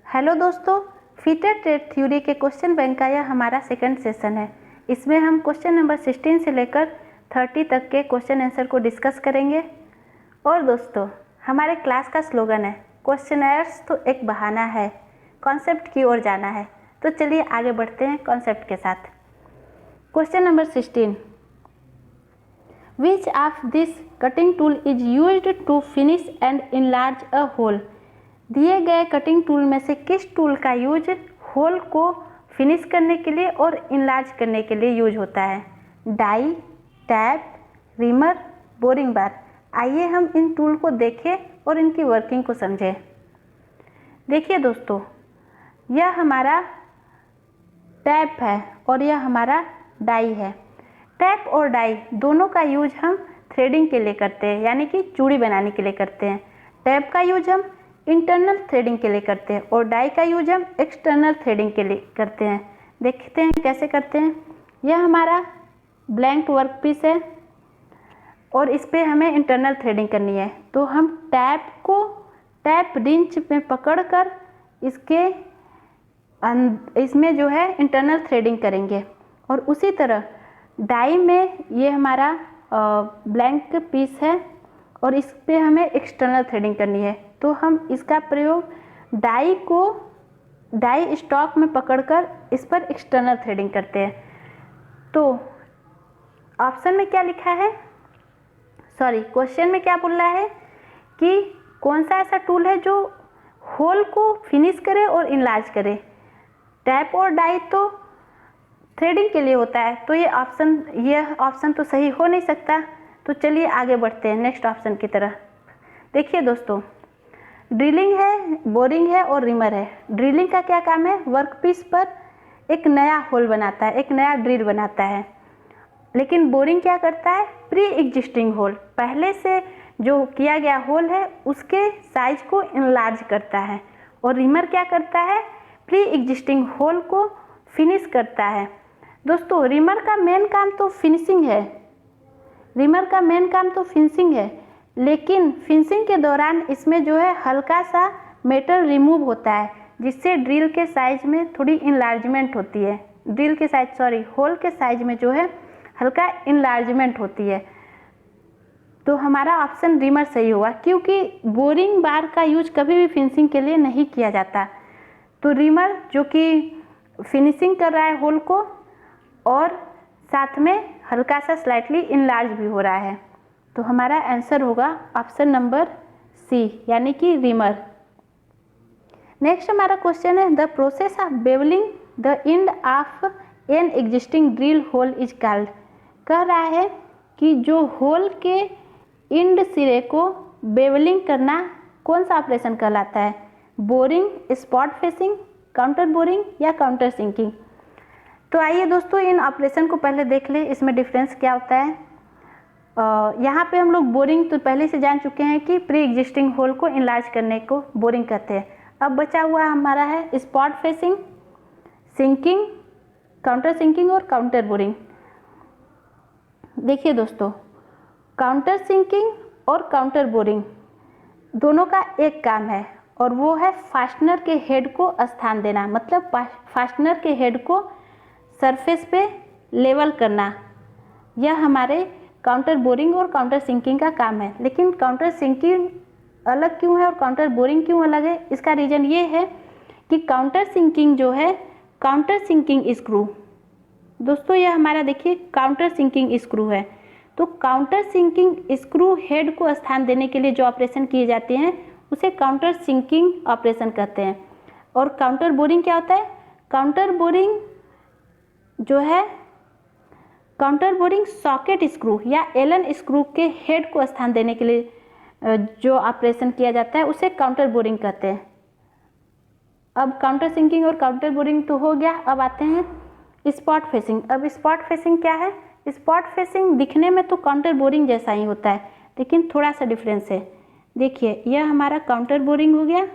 Hello दोस्तों, fitter trade theory के question bank का यह हमारा सेकंड सेशन है। इसमें हम क्वेश्चन नंबर 16 से लेकर 30 तक के क्वेश्चन आंसर को डिस्कस करेंगे। और दोस्तों, हमारे क्लास का स्लोगन है क्वेश्चनर्स तो एक बहाना है, कॉन्सेप्ट की ओर जाना है। तो चलिए आगे बढ़ते हैं कॉन्सेप्ट के साथ। Question number 16, which of this cutting tool is used to finish and enlarge a hole. दिए गए कटिंग टूल में से किस टूल का यूज होल को फिनिश करने के लिए और इनलार्ज करने के लिए यूज होता है। डाई, टैप, रिमर, बोरिंग बार। आइए हम इन टूल को देखें और इनकी वर्किंग को समझें। देखिए दोस्तों, यह हमारा टैप है और यह हमारा डाई है। टैप और डाई दोनों का यूज हम थ्रेडिंग के लिए करते हैं, यानी कि चूड़ी बनाने के लिए करते हैं। टैप का यूज हम इंटरनल थ्रेडिंग के लिए करते हैं और डाई का यूज हम एक्सटर्नल थ्रेडिंग के लिए करते हैं। देखते हैं कैसे करते हैं। यह हमारा ब्लैंक वर्क पीस है और इस पर हमें इंटरनल थ्रेडिंग करनी है। तो हम टैप रिंच में पकड़कर इसमें जो है इंटरनल थ्रेडिंग करेंगे। और उसी तरह डाई में ये हमारा ब्लैंक पीस है और इस पे हमें एक्सटर्नल थ्रेडिंग करनी है। तो हम इसका प्रयोग डाई स्टॉक में पकड़कर इस पर एक्सटर्नल थ्रेडिंग करते हैं। तो ऑप्शन में क्या लिखा है, क्वेश्चन में क्या बोल रहा है कि कौन सा ऐसा टूल है जो होल को फिनिश करे और इनलार्ज करे। टैप और डाई तो थ्रेडिंग के लिए होता है, तो यह ऑप्शन तो सही हो नहीं सकता। तो चलिए आगे बढ़ते हैं नेक्स्ट ऑप्शन की तरह। देखिए दोस्तों, ड्रिलिंग है, बोरिंग है और रिमर है। ड्रिलिंग का क्या काम है, वर्कपीस पर एक नया होल बनाता है, एक नया ड्रिल बनाता है। लेकिन बोरिंग क्या करता है, प्री एग्जिस्टिंग होल, पहले से जो किया गया होल है उसके साइज को इनलार्ज करता है। और रिमर क्या करता है, प्री एग्जिस्टिंग होल को फिनिश करता है। दोस्तों, रिमर का मेन काम तो फिनिशिंग है, लेकिन फिनिशिंग के दौरान इसमें जो है हल्का सा मेटल रिमूव होता है, जिससे ड्रिल के साइज में थोड़ी इनलार्जमेंट होती है। होल के साइज में जो है हल्का इनलार्जमेंट होती है। तो हमारा ऑप्शन रिमर सही होगा, क्योंकि बोरिंग बार का यूज कभी भी फिनिशिंग के लिए नहीं किया जाता। तो रिमर जो कि फिनिशिंग कर रहा है होल को और साथ में हल्का सा स्लाइटली इनलार्ज भी हो रहा है। तो हमारा आंसर होगा ऑप्शन नंबर सी, यानी कि रिमर। नेक्स्ट हमारा क्वेश्चन है, the process of bevelling the end of an existing drill hole is called. कह रहा है कि जो होल के एंड सिरे को बेवलिंग करना कौन सा ऑपरेशन कहलाता है। Boring, spot facing, counter boring या काउंटर सिंकिंग। तो आइए दोस्तों, इन ऑपरेशन को पहले देख ले, इसमें डिफरेंस क्या होता है। यहाँ पे हम लोग बोरिंग तो पहले से जान चुके हैं कि प्री एग्जिस्टिंग होल को इनलार्ज करने को बोरिंग कहते हैं। अब बचा हुआ हमारा है spot facing, sinking, counter sinking और काउंटर बोरिंग। देखिए दोस्तों, काउंटर सिंकिंग और काउंटर बोरिंग दोनों का एक काम है और वो है फास्टनर के हेड को स्थान देना, मतलब फास्टनर के हेड को सरफेस पे लेवल करना। यह हमारे काउंटर बोरिंग और काउंटर सिंकिंग का काम है। लेकिन काउंटर सिंकिंग अलग क्यों है और काउंटर बोरिंग क्यों अलग है, इसका रीज़न ये है कि काउंटर सिंकिंग जो है, काउंटर सिंकिंग स्क्रू, दोस्तों यह हमारा देखिए काउंटर सिंकिंग स्क्रू है। तो काउंटर सिंकिंग स्क्रू हेड को स्थान देने के लिए जो ऑपरेशन किए जाते हैं उसे काउंटर सिंकिंग ऑपरेशन कहते हैं। और काउंटर बोरिंग क्या होता है, काउंटर बोरिंग जो है, काउंटर बोरिंग सॉकेट स्क्रू या एलन स्क्रू के हेड को स्थान देने के लिए जो ऑपरेशन किया जाता है उसे काउंटर बोरिंग कहते हैं। अब काउंटर सिंकिंग और काउंटर बोरिंग तो हो गया। अब आते हैं स्पॉट फेसिंग। अब स्पॉट फेसिंग क्या है, स्पॉट फेसिंग दिखने में तो काउंटर बोरिंग जैसा ही होता है, लेकिन थोड़ा सा डिफरेंस है। देखिए, यह हमारा काउंटर बोरिंग हो गया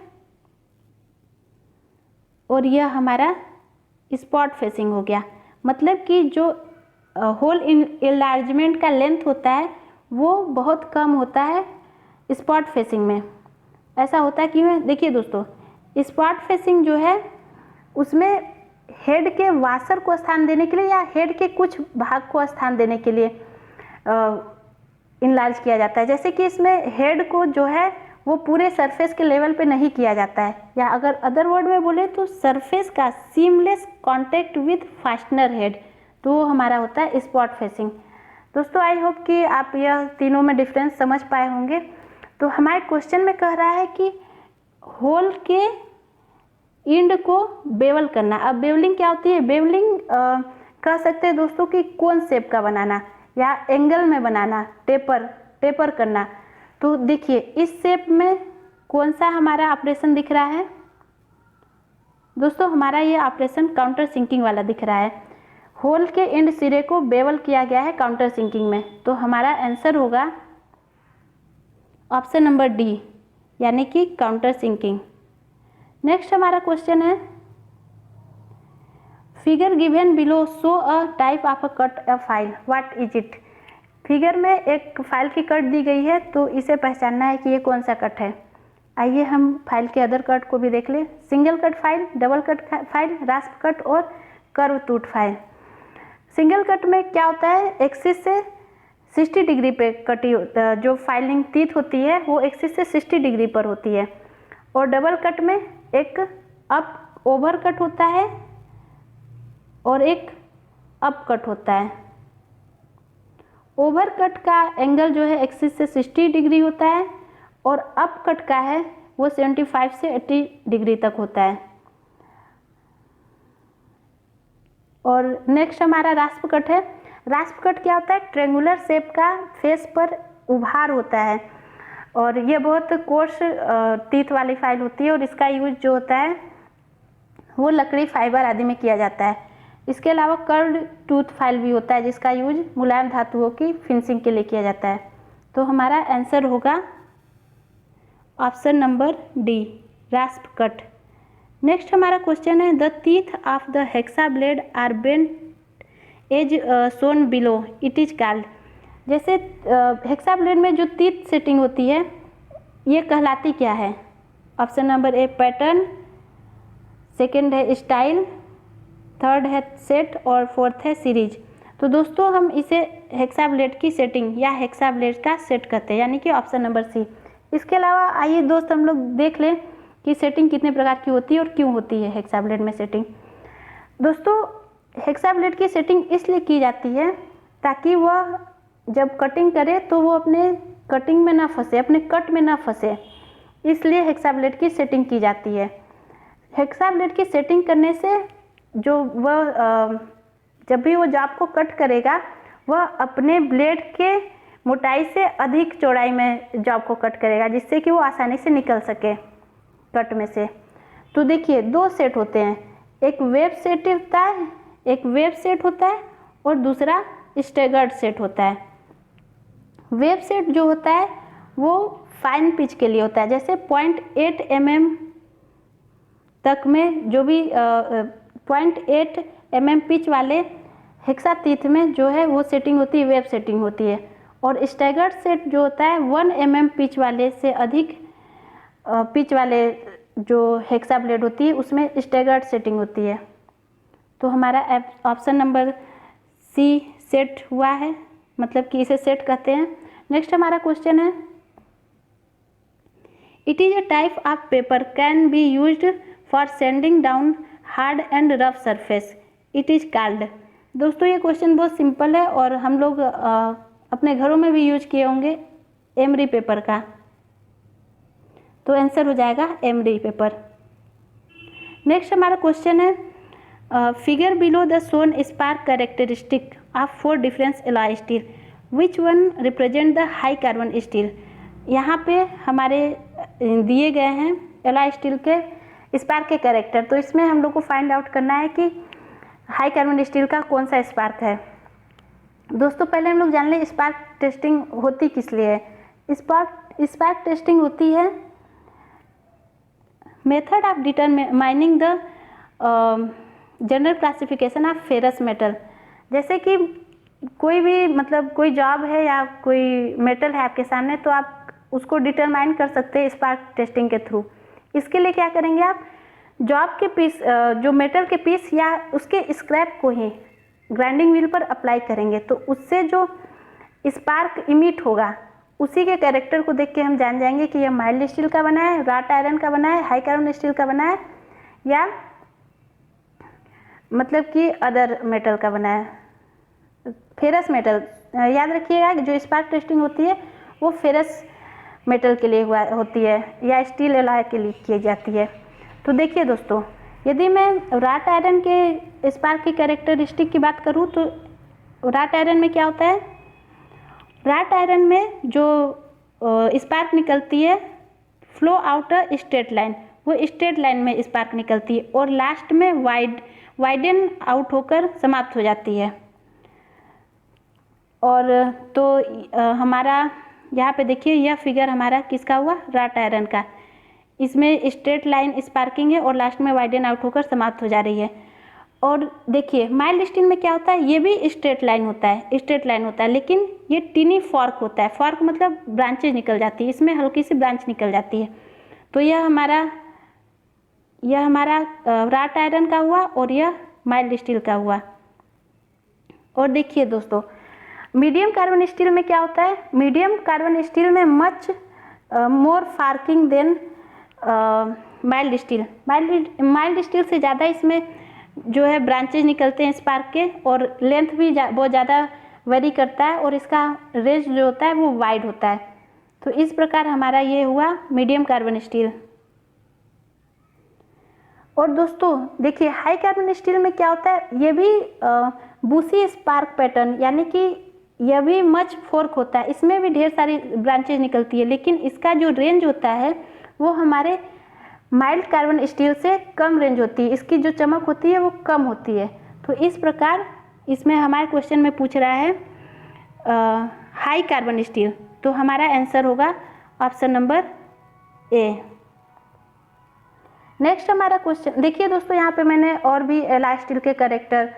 और यह हमारा स्पॉट फेसिंग हो गया। मतलब कि जो होल इनलार्जमेंट का लेंथ होता है वो बहुत कम होता है स्पॉट फेसिंग में। ऐसा होता है कि देखिए दोस्तों, स्पॉट फेसिंग जो है उसमें हेड के वाशर को स्थान देने के लिए या हेड के कुछ भाग को स्थान देने के लिए इनलार्ज किया जाता है। जैसे कि इसमें हेड को जो है वो पूरे सरफेस के लेवल पे नहीं किया जाता है, या अगर अदर वर्ड में बोले तो सरफेस का seamless contact with fastener head, तो वो हमारा होता है स्पॉट फेसिंग। दोस्तों आई होप कि आप यह तीनों में डिफरेंस समझ पाए होंगे। तो हमारे क्वेश्चन में कह रहा है कि होल के इंड को बेवल करना। अब बेवलिंग क्या होती है? बेवलिंग कह सकते हैं दोस्तों कि कोन शेप का बनाना या एंगल में बनाना, टेपर करना। तो देखिए इस शेप में कौन सा हमारा ऑपरेशन दिख रहा है दोस्तों? हमारा ये ऑपरेशन काउंटर सिंकिंग वाला दिख रहा है। होल के एंड सिरे को बेवल किया गया है काउंटर सिंकिंग में, तो हमारा आंसर होगा ऑप्शन नंबर डी, यानी कि काउंटर सिंकिंग। नेक्स्ट हमारा क्वेश्चन है, figure given below show a type of a cut a file, what is it? Figure में एक फाइल की कट दी गई है, तो इसे पहचानना है कि ये कौन सा कट है। आइए हम फाइल के अदर कट को भी देख लें। Single cut file, double cut file, rasp cut और curve tooth file. Single cut में क्या होता है? एक्सिस से 60 डिग्री पे कटी जो फाइलिंग टीथ होती है वो एक्सिस से 60 डिग्री पर होती है। और डबल कट में एक अप ओवर कट होता है और एक अप कट होता है। ओवर कट का एंगल जो है एक्सिस से 60 डिग्री होता है और अप कट का है वो 75 से 80 डिग्री तक होता है। और नेक्स्ट हमारा रास्प कट है। रास्प कट क्या होता है? ट्रेंगुलर शेप का फेस पर उभार होता है और ये बहुत कोर्स टीथ वाली फाइल होती है और इसका यूज जो होता है वो लकड़ी, फाइबर आदि में किया जाता है। इसके अलावा कर्व्ड टूथ फाइल भी होता है जिसका यूज मुलायम धातुओं की फिनिशिंग के लिए किया जाता है। तो हमारा आंसर होगा option number D, rasp cut. Next हमारा क्वेश्चन है, the teeth of the hexa blade are bent as shown below, it is called. जैसे हेक्सा ब्लेड में जो टीथ सेटिंग होती है ये कहलाती क्या है? Option number A pattern, second है स्टाइल, थर्ड है सेट और फोर्थ है सीरीज। तो दोस्तों हम इसे हेक्सा ब्लेड की सेटिंग या हेक्सा ब्लेड का सेट कहते हैं, यानी कि ऑप्शन नंबर सी। इसके अलावा आइए दोस्त हम लोग देख लें कि सेटिंग कितने प्रकार की होती है और क्यों होती है हेक्सा ब्लेड में सेटिंग। दोस्तों हेक्सा ब्लेड की सेटिंग इसलिए की जाती है ताकि वह जब कटिंग करे तो वो अपने कटिंग में ना फंसे, अपने कट में ना फंसे, इसलिए हेक्सा ब्लेड की सेटिंग की जाती है। हेक्सा ब्लेड की सेटिंग करने से जो वह जब भी वो जॉब को कट करेगा वह अपने ब्लेड के मोटाई से अधिक चौड़ाई में जॉब को कट करेगा, जिससे कि वो आसानी से निकल सके कट में से। तो देखिए दो सेट होते हैं, एक वेब सेट होता है, एक वेब सेट होता है और दूसरा स्टैगर्ड सेट होता है। वेब सेट जो होता है वो फाइन पिच के लिए होता है, जैसे 0.8 mm तक में जो भी 0.8 mm पिच वाले हेक्सा टीथ में जो है वो सेटिंग होती है, वेब सेटिंग होती है। और स्टैगर्ड सेट जो होता है 1 mm पिच वाले से अधिक पिच वाले जो हेक्सा ब्लेड होती है उसमें स्टैगर्ड सेटिंग होती है। तो हमारा ऑप्शन नंबर सी सेट हुआ है, मतलब कि इसे सेट कहते हैं। नेक्स्ट हमारा क्वेश्चन है, it is a type of paper can be used for sending down hard and rough surface, it is called. दोस्तों ये क्वेश्चन बहुत सिंपल है और हम लोग अपने घरों में भी यूज किए होंगे एमरी पेपर का, तो आंसर हो जाएगा एमरी पेपर। नेक्स्ट हमारा क्वेश्चन है, figure below the sown spark characteristic of 4 different alloy steel, which one represent the high carbon steel. यहाँ पे हमारे दिए गए हैं एलॉय स्टील के स्पार्क के कैरेक्टर, तो इसमें हम लोग को फाइंड आउट करना है कि हाई कार्बन स्टील का कौन सा स्पार्क है। दोस्तों पहले हम लोग जान लें स्पार्क टेस्टिंग होती किस लिए है। स्पार्क टेस्टिंग होती है method of determining the general classification of ferrous metal. जैसे कि कोई भी मतलब कोई जॉब है या कोई मेटल है आपके सामने, तो आप उसको डिटरमाइन कर सकते हैं स्पार्क टेस्टिंग के थ्रू इसके लिए क्या करेंगे आप, जॉब के पीस, जो मेटल के पीस या उसके स्क्रैप को ही ग्राइंडिंग व्हील पर अप्लाई करेंगे, तो उससे जो स्पार्क इमिट होगा उसी के कैरेक्टर को देख के हम जान जाएंगे कि यह माइल्ड स्टील का बना है, राट आयरन का बना है, हाई कार्बन स्टील का बना है, या मतलब कि अदर मेटल का बना है। फेरस मेटल याद रखिएगा, जो स्पार्क टेस्टिंग होती है वो फेरस मेटल के लिए होती है या स्टील एलॉय के लिए की जाती है। तो देखिए दोस्तों, यदि मैं राट आयरन के स्पार्क की कैरेक्टरिस्टिक की बात करूं तो राट आयरन में क्या होता है, राट आयरन में जो स्पार्क निकलती है flow out a straight line, वो स्ट्रेट लाइन में स्पार्क निकलती है और लास्ट में वाइडन आउट होकर समाप्त हो जाती है। और तो हमारा यहाँ पे देखिए, यह फिगर हमारा किसका हुआ, राट आयरन का। इसमें स्ट्रेट लाइन स्पार्किंग है और लास्ट में वाइडन आउट होकर समाप्त हो जा रही है। और देखिए माइल्ड स्टील में क्या होता है, ये भी स्ट्रेट लाइन होता है, स्ट्रेट लाइन होता है, लेकिन ये टिनी फॉर्क होता है। फॉर्क मतलब ब्रांचेज निकल जाती है, इसमें हल्की सी ब्रांच निकल जाती है। तो यह हमारा राट आयरन का हुआ और यह माइल्ड स्टील का हुआ। और देखिए दोस्तों, मीडियम कार्बन स्टील में क्या होता है, मीडियम कार्बन स्टील में much more forging than mild steel. Mild steel से ज़्यादा इसमें जो है ब्रांचेज निकलते हैं स्पार्क के, और लेंथ भी बहुत ज़्यादा वेरी करता है और इसका रेंज जो होता है वो वाइड होता है। तो इस प्रकार हमारा ये हुआ मीडियम कार्बन स्टील। और दोस्तों देखिए, हाई कार्बन स्टील में क्या होता है, ये भी बूसी स्पार्क पैटर्न, यानी कि यह भी मच फोर्क होता है, इसमें भी ढेर सारी ब्रांचेज निकलती है, लेकिन इसका जो रेंज होता है वो हमारे माइल्ड कार्बन स्टील से कम रेंज होती है, इसकी जो चमक होती है वो कम होती है। तो इस प्रकार इसमें हमारे क्वेश्चन में पूछ रहा है हाई कार्बन स्टील, तो हमारा आंसर होगा ऑप्शन नंबर ए। नेक्स्ट हमारा क्वेश्चन देखिए दोस्तों, यहाँ पे मैंने और भी एलॉय स्टील के कैरेक्टर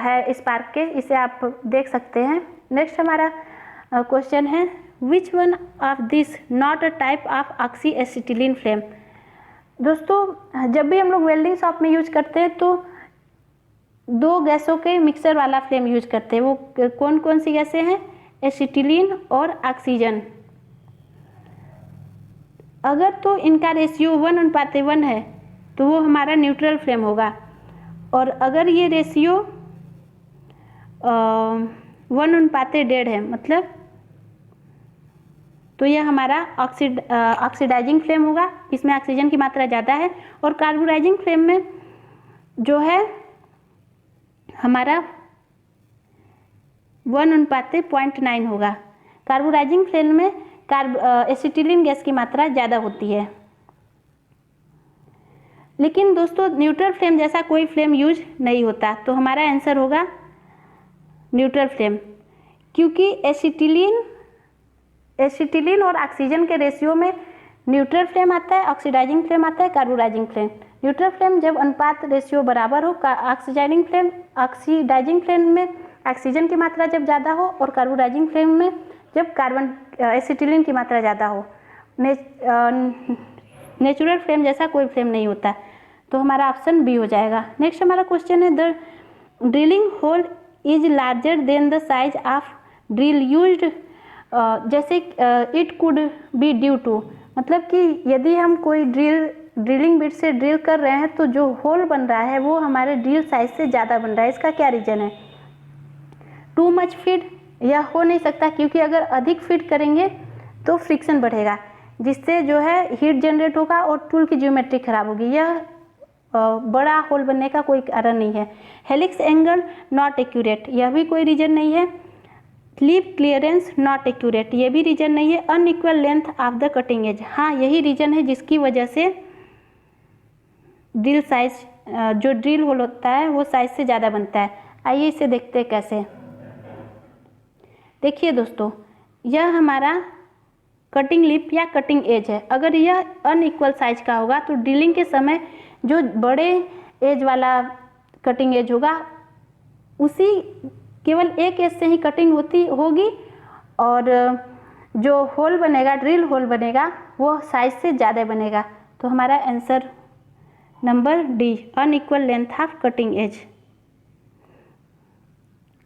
है स्पार्क के, इसे आप देख सकते हैं। नेक्स्ट हमारा क्वेश्चन है, which one of this not a type of oxy acetylene flame. दोस्तों जब भी हम लोग वेल्डिंग शॉप में यूज करते हैं तो दो गैसों के मिक्सर वाला फ्लेम यूज करते हैं। वो कौन कौन सी गैसें हैं, एसिटिलीन और ऑक्सीजन। अगर तो इनका रेशियो 1:1 है तो वो हमारा न्यूट्रल फ्लेम होगा, और अगर ये रेशियो 1:1.5 है मतलब, तो यह हमारा ऑक्सीडाइजिंग फ्लेम होगा, इसमें ऑक्सीजन की मात्रा ज़्यादा है। और कार्बोराइजिंग फ्लेम में जो है हमारा 1:0.9 होगा। कार्बोराइजिंग फ्लेम में एसिटिलीन गैस की मात्रा ज़्यादा होती है। लेकिन दोस्तों न्यूट्रल फ्लेम जैसा कोई फ्लेम यूज नहीं होता, तो हमारा आंसर होगा न्यूट्रल फ्लेम, क्योंकि एसिटिलीन और ऑक्सीजन के रेशियो में न्यूट्रल फ्लेम आता है, ऑक्सीडाइजिंग फ्लेम आता है, कार्बोराइजिंग फ्लेम। न्यूट्रल फ्लेम जब अनुपात रेशियो बराबर हो, ऑक्सीडाइजिंग फ्लेम में ऑक्सीजन की मात्रा जब ज़्यादा हो, और कार्बोराइजिंग फ्लेम में जब एसिटिलीन की मात्रा ज़्यादा हो। नेचुरल फ्लेम जैसा कोई फ्लेम नहीं होता, तो हमारा ऑप्शन बी हो जाएगा। नेक्स्ट हमारा क्वेश्चन है, the drilling hole is larger than the size of drill used, जैसे it could be due to, मतलब कि यदि हम कोई ड्रिलिंग बिट से ड्रिल कर रहे हैं तो जो होल बन रहा है वो हमारे ड्रिल साइज से ज़्यादा बन रहा है। इसका क्या रीज़न है, टू मच फीड, यह हो नहीं सकता, क्योंकि अगर अधिक फीड करेंगे तो फ्रिक्शन बढ़ेगा, जिससे जो है हीट जनरेट होगा और टूल की ज्योमेट्री खराब होगी। यह बड़ा होल बनने का कोई कारण नहीं है। हेलिक्स एंगल नॉट एक्यूरेट, यह भी कोई रीजन नहीं है। लिप क्लियरेंस नॉट एक्यूरेट, ये भी रीजन नहीं है। Unequal length of the cutting edge, हाँ यही रीजन है जिसकी वजह से ड्रिल साइज, जो ड्रिल होल होता है वो साइज से ज़्यादा बनता है। आइए इसे देखते हैं कैसे। देखिए दोस्तों, यह हमारा कटिंग लिप या कटिंग एज है। अगर यह अनइक्वल साइज का होगा तो ड्रिलिंग के समय जो बड़े एज वाला कटिंग एज होगा उसी केवल एक एज से ही कटिंग होगी, और जो होल बनेगा, ड्रिल होल बनेगा, वो साइज से ज़्यादा बनेगा। तो हमारा answer number D, unequal length of cutting edge.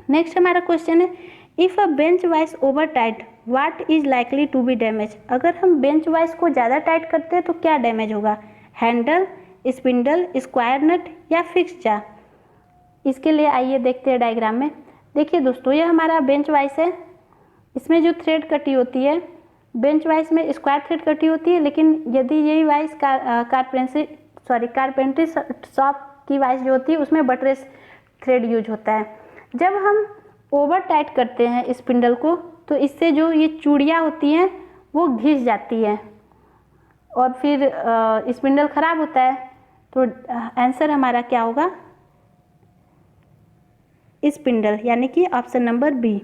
Next हमारा क्वेश्चन है, if a bench vice over tight what is likely to be damage. अगर हम बेंच वाइज को ज़्यादा टाइट करते हैं तो क्या डैमेज होगा, हैंडल, स्पिंडल, स्क्वायर नट या फिक्स जा। इसके लिए आइए देखते हैं डायग्राम में। देखिए दोस्तों, ये हमारा बेंच वाइज है, इसमें जो थ्रेड कटी होती है बेंच वाइज में स्क्वायर थ्रेड कटी होती है, लेकिन यदि यही वाइज कारपेंट्री शॉप की वाइज जो होती है उसमें बटरेस थ्रेड यूज होता है। जब हम ओवर टाइट करते हैं स्पिंडल को तो इससे जो ये चूड़ियाँ होती हैं वो घिस जाती हैं और फिर स्पिंडल खराब होता है। तो आंसर हमारा क्या होगा, स्पिंडल, यानी कि ऑप्शन नंबर बी।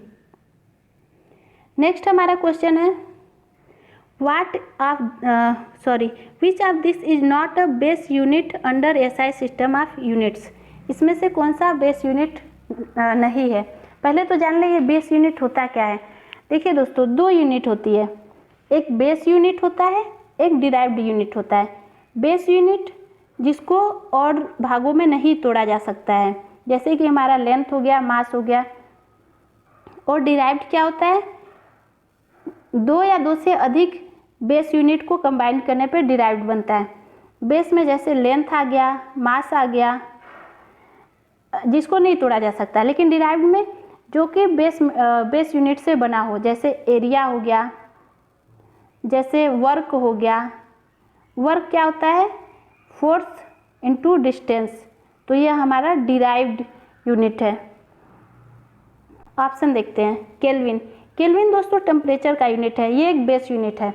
नेक्स्ट हमारा क्वेश्चन है, विच of this is not a base unit under SI system of units. इसमें से कौन सा बेस यूनिट नहीं है। पहले तो जान लें ये बेस यूनिट होता क्या है। देखिए दोस्तों, दो यूनिट होती है, एक बेस यूनिट होता है, एक डिराइव्ड यूनिट होता है। बेस यूनिट जिसको और भागों में नहीं तोड़ा जा सकता है, जैसे कि हमारा लेंथ हो गया, मास हो गया। और डिराइव्ड क्या होता है, दो या दो से अधिक बेस यूनिट को कंबाइन करने पर डिराइव्ड बनता है। बेस में जैसे लेंथ आ गया, मास आ गया, जिसको नहीं तोड़ा जा सकता। लेकिन डिराइव्ड में जो कि बेस यूनिट से बना हो, जैसे एरिया हो गया, जैसे वर्क हो गया। वर्क क्या होता है, फोर्स इनटू डिस्टेंस, तो ये हमारा डिराइव्ड यूनिट है। ऑप्शन देखते हैं, केल्विन। केल्विन दोस्तों टेम्परेचर का यूनिट है, ये एक बेस यूनिट है।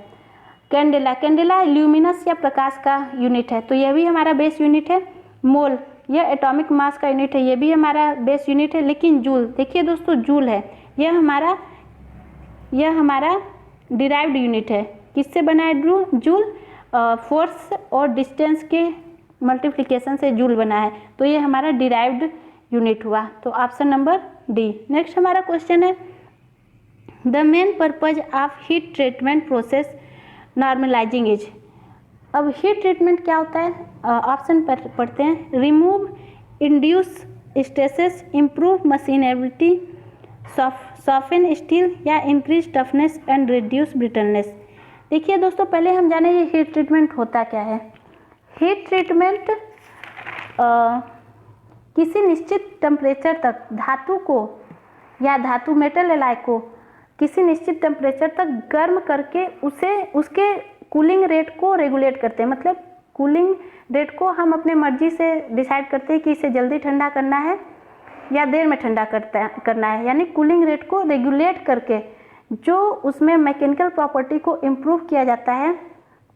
कैंडेला, कैंडेला ल्यूमिनस या प्रकाश का यूनिट है, तो यह भी हमारा बेस यूनिट है। मोल, यह एटॉमिक मास का यूनिट है, ये भी हमारा बेस यूनिट है। लेकिन जूल, देखिए दोस्तों जूल है, यह हमारा डिराइव्ड यूनिट है। किससे बना है जूल, फोर्स और डिस्टेंस के मल्टीप्लिकेशन से जूल बना है, तो ये हमारा डिराइव्ड यूनिट हुआ। तो ऑप्शन नंबर डी। नेक्स्ट हमारा क्वेश्चन है, the main purpose of heat treatment process normalizing as. अब हीट ट्रीटमेंट क्या होता है, ऑप्शन पर पढ़ते हैं, remove induce stresses, improve machinability, soften steel या increase toughness and reduce brittleness. देखिए दोस्तों, पहले हम जाने ये हीट ट्रीटमेंट होता क्या है। हीट ट्रीटमेंट किसी निश्चित टेम्परेचर तक धातु को या धातु मेटल एलाय को किसी निश्चित टेम्परेचर तक गर्म करके उसके कूलिंग रेट को रेगुलेट करते हैं। मतलब कूलिंग रेट को हम अपने मर्जी से डिसाइड करते हैं कि इसे जल्दी ठंडा करना है या देर में ठंडा करना है। यानी कूलिंग रेट को रेगुलेट करके जो उसमें मैकेनिकल प्रॉपर्टी को इम्प्रूव किया जाता है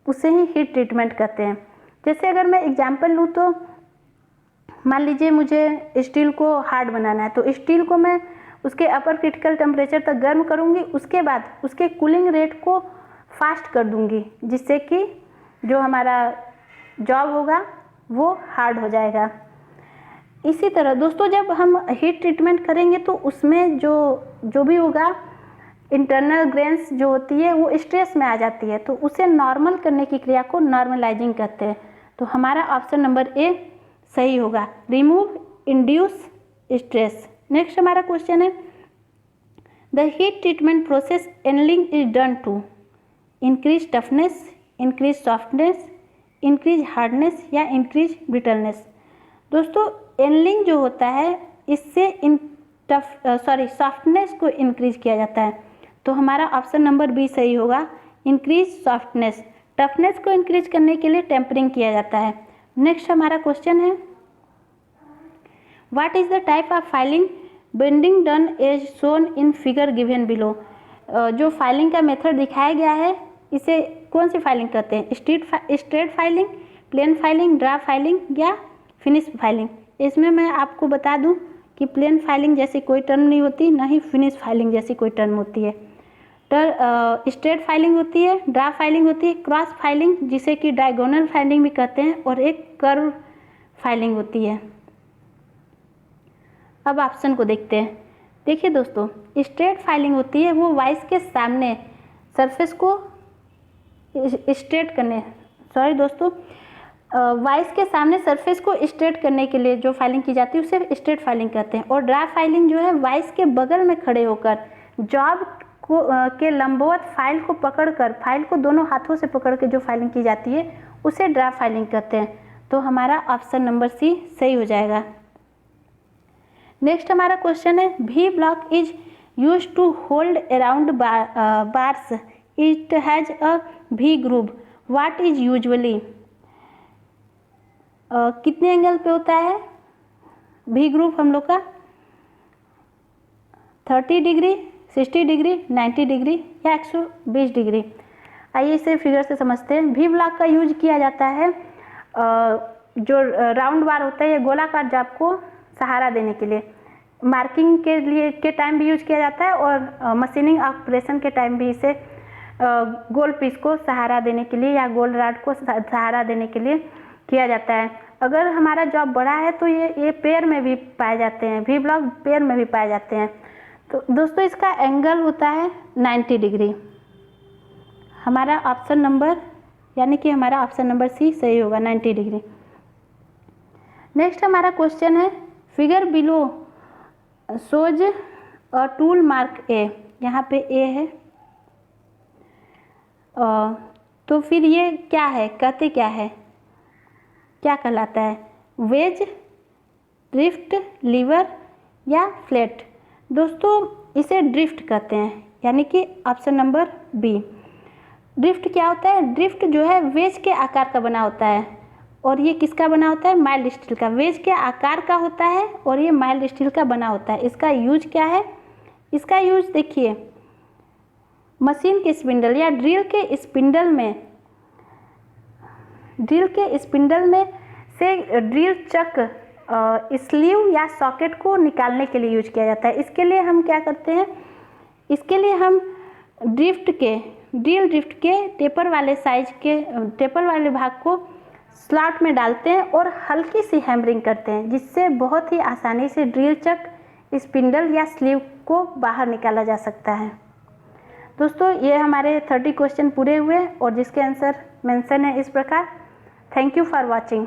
उसे ही हीट ट्रीटमेंट कहते हैं। जैसे अगर मैं एग्जांपल लूँ तो मान लीजिए मुझे स्टील को हार्ड बनाना है, तो स्टील को मैं उसके अपर क्रिटिकल टेम्परेचर तक गर्म करूँगी, उसके बाद उसके कूलिंग रेट को फास्ट कर दूँगी, जिससे कि जो हमारा जॉब होगा वो हार्ड हो जाएगा। इसी तरह दोस्तों, जब हम हीट ट्रीटमेंट करेंगे तो उसमें जो भी होगा, इंटरनल ग्रेन्स जो होती है वो स्ट्रेस में आ जाती है, तो उसे नॉर्मल करने की क्रिया को नॉर्मलाइजिंग कहते हैं। तो हमारा ऑप्शन नंबर ए सही होगा, रिमूव इंड्यूस स्ट्रेस। नेक्स्ट हमारा क्वेश्चन है, the heat treatment process annealing is done to increase toughness, increase softness, increase hardness या इंक्रीज ब्रिटलनेस। दोस्तों एनलिंग जो होता है इससे सॉफ्टनेस को इंक्रीज किया जाता है, तो हमारा ऑप्शन नंबर बी सही होगा, इंक्रीज सॉफ्टनेस। टफनेस को इंक्रीज करने के लिए टेम्परिंग किया जाता है। नेक्स्ट हमारा क्वेश्चन है, what is the type of filing bending done as shown in figure given below. जो फाइलिंग का मेथड दिखाया गया है इसे कौन सी फाइलिंग कहते हैं, straight filing, plain filing, draw filing या फिनिश फाइलिंग। इसमें मैं आपको बता दूं कि प्लेन फाइलिंग जैसी कोई टर्म नहीं होती, ना ही फिनिश फाइलिंग जैसी कोई टर्म होती है। स्ट्रेट फाइलिंग होती है, ड्रा फाइलिंग होती है, क्रॉस फाइलिंग जिसे कि डायगोनल फाइलिंग भी कहते हैं, और एक कर्व फाइलिंग होती है। अब ऑप्शन को देखते हैं। देखिए दोस्तों, स्ट्रेट फाइलिंग होती है वो वाइस के सामने सरफेस को स्ट्रेट करने, सॉरी दोस्तों, वाइस के सामने सरफेस को स्ट्रेट करने के लिए जो फाइलिंग की जाती है उसे स्ट्रेट फाइलिंग कहते हैं। और ड्राफ्ट फाइलिंग जो है वाइस के बगल में खड़े होकर जॉब को के लंबवत फाइल को पकड़कर, फाइल को दोनों हाथों से पकड़ के जो फाइलिंग की जाती है उसे ड्राफ्ट फाइलिंग कहते हैं। तो हमारा ऑप्शन नंबर सी सही हो जाएगा। नेक्स्ट हमारा क्वेश्चन है, V block is use to hold around bars, it has a V groove, what is usually. कितने एंगल पे होता है वी ग्रूव हम लोग का? 30 डिग्री, 60 डिग्री, 90 डिग्री या 120 डिग्री। आइए इसे फिगर से समझते हैं। वी ब्लॉक का यूज किया जाता है जो राउंड बार होता है या गोलाकार जाप को सहारा देने के लिए, मार्किंग के लिए के टाइम भी यूज किया जाता है और मशीनिंग ऑपरेशन के टाइम भी इसे गोल पीस को सहारा देने के लिए या गोल राड को सहारा देने के लिए किया जाता है। अगर हमारा जॉब बड़ा है तो ये पेयर में भी पाए जाते हैं, वी ब्लॉक पेयर में भी पाए जाते हैं। तो दोस्तों इसका एंगल होता है 90 डिग्री। हमारा ऑप्शन नंबर यानी कि हमारा ऑप्शन नंबर सी सही होगा, 90 डिग्री। नेक्स्ट हमारा क्वेश्चन है, figure below shows a tool mark A. यहाँ पे ए है, तो फिर ये क्या है, कहते क्या है, क्या कहलाता है? वेज, ड्रिफ्ट, लीवर या फ्लैट। दोस्तों इसे ड्रिफ्ट कहते हैं, यानी कि ऑप्शन नंबर बी। ड्रिफ्ट क्या होता है? ड्रिफ्ट जो है वेज के आकार का बना होता है और ये किसका बना होता है? माइल्ड स्टील का। वेज के आकार का होता है और ये माइल्ड स्टील का बना होता है। इसका यूज क्या है? इसका यूज देखिए, मशीन के स्पिंडल या ड्रिल के स्पिंडल में से ड्रिल चक स्लीव या सॉकेट को निकालने के लिए यूज किया जाता है। इसके लिए हम क्या करते हैं? इसके लिए हम ड्रिल ड्रिफ्ट के टेपर वाले भाग को स्लॉट में डालते हैं और हल्की सी हैमरिंग करते हैं, जिससे बहुत ही आसानी से ड्रिल चक, स्पिंडल या स्लीव को बाहर निकाला जा सकता है। दोस्तों ये हमारे 30 क्वेश्चन पूरे हुए और जिसके आंसर मेंशन है इस प्रकार। Thank you for watching.